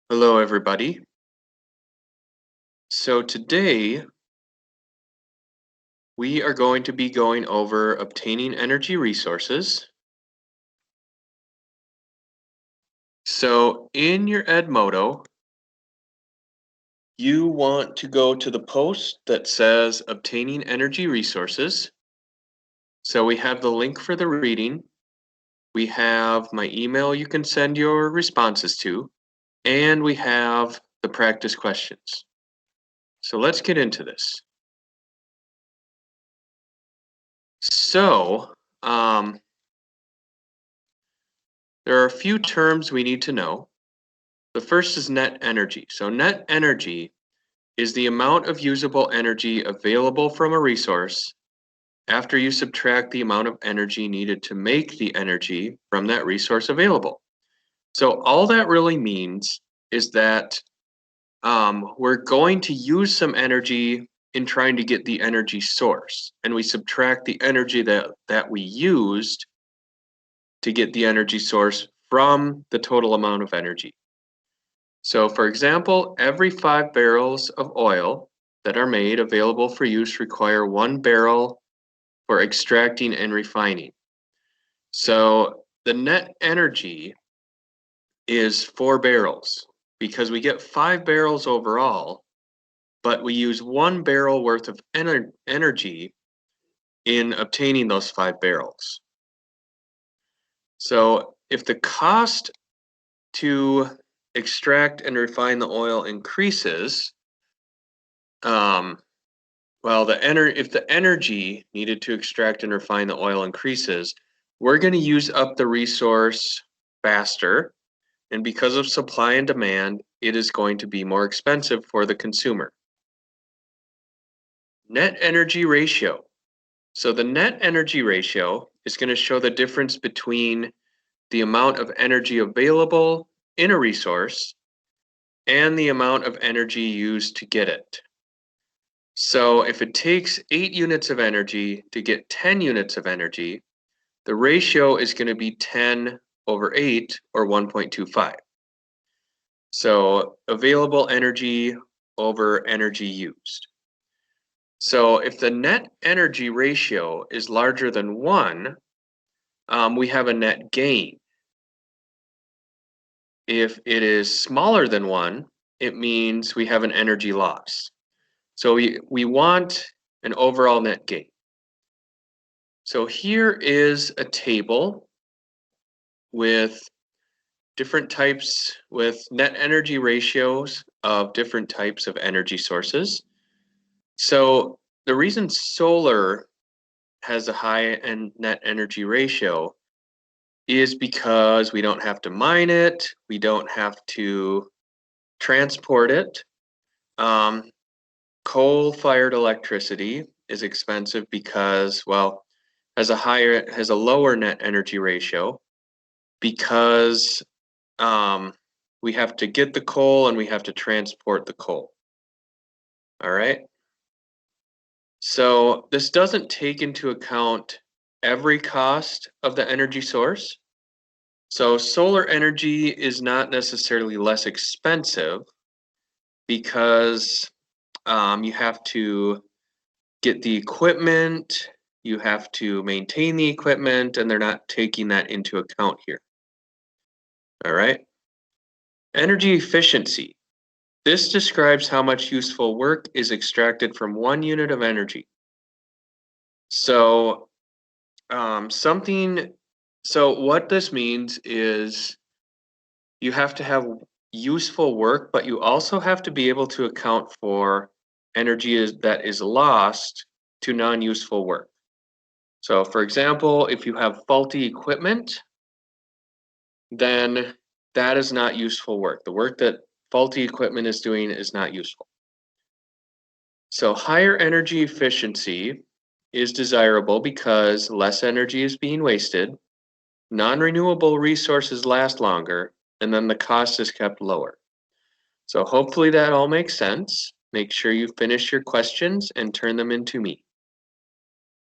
Hello, everybody. So today we are going to be going over obtaining energy resources. So in your Edmodo, you want to go to the post that says obtaining energy resources. So we have the link for the reading. We have my email you can send your responses to, and we have the practice questions. So let's get into this. So, there are a few terms we need to know. The first is net energy. So net energy is the amount of usable energy available from a resource after you subtract the amount of energy needed to make the energy from that resource available. So all that really means is that we're going to use some energy in trying to get the energy source, and we subtract the energy that we used to get the energy source from the total amount of energy. So for example, every 5 barrels of oil that are made available for use require 1 barrel for extracting and refining. So the net energy is 4 barrels because we get 5 barrels overall, but we use 1 barrel worth of energy in obtaining those 5 barrels. So if the cost to extract and refine the oil increases, well, if the energy needed to extract and refine the oil increases, we're going to use up the resource faster. And because of supply and demand, it is going to be more expensive for the consumer. Net energy ratio. So the net energy ratio is going to show the difference between the amount of energy available in a resource and the amount of energy used to get it. So if it takes 8 units of energy to get 10 units of energy, the ratio is going to be 10 over 8, or 1.25. So available energy over energy used. So if the net energy ratio is larger than 1, we have a net gain. If it is smaller than 1, it means we have an energy loss. So we want an overall net gain. So here is a table with different types, with net energy ratios of different types of energy sources. So the reason solar has a high net energy ratio is because we don't have to mine it, we don't have to transport it. Coal-fired electricity is expensive because, well, has a lower net energy ratio because we have to get the coal and we have to transport the coal. All right. So this doesn't take into account every cost of the energy source. So solar energy is not necessarily less expensive because you have to get the equipment, you have to maintain the equipment, and they're not taking that into account here. All right. Energy efficiency. This describes how much useful work is extracted from 1 unit of energy. So what this means is you have to have useful work, but you also have to be able to account for energy that is lost to non-useful work. So for example, if you have faulty equipment, then that is not useful work. The work that faulty equipment is doing is not useful. So higher energy efficiency is desirable because less energy is being wasted, non-renewable resources last longer, and then the cost is kept lower. So hopefully that all makes sense. Make sure you finish your questions and turn them in to me.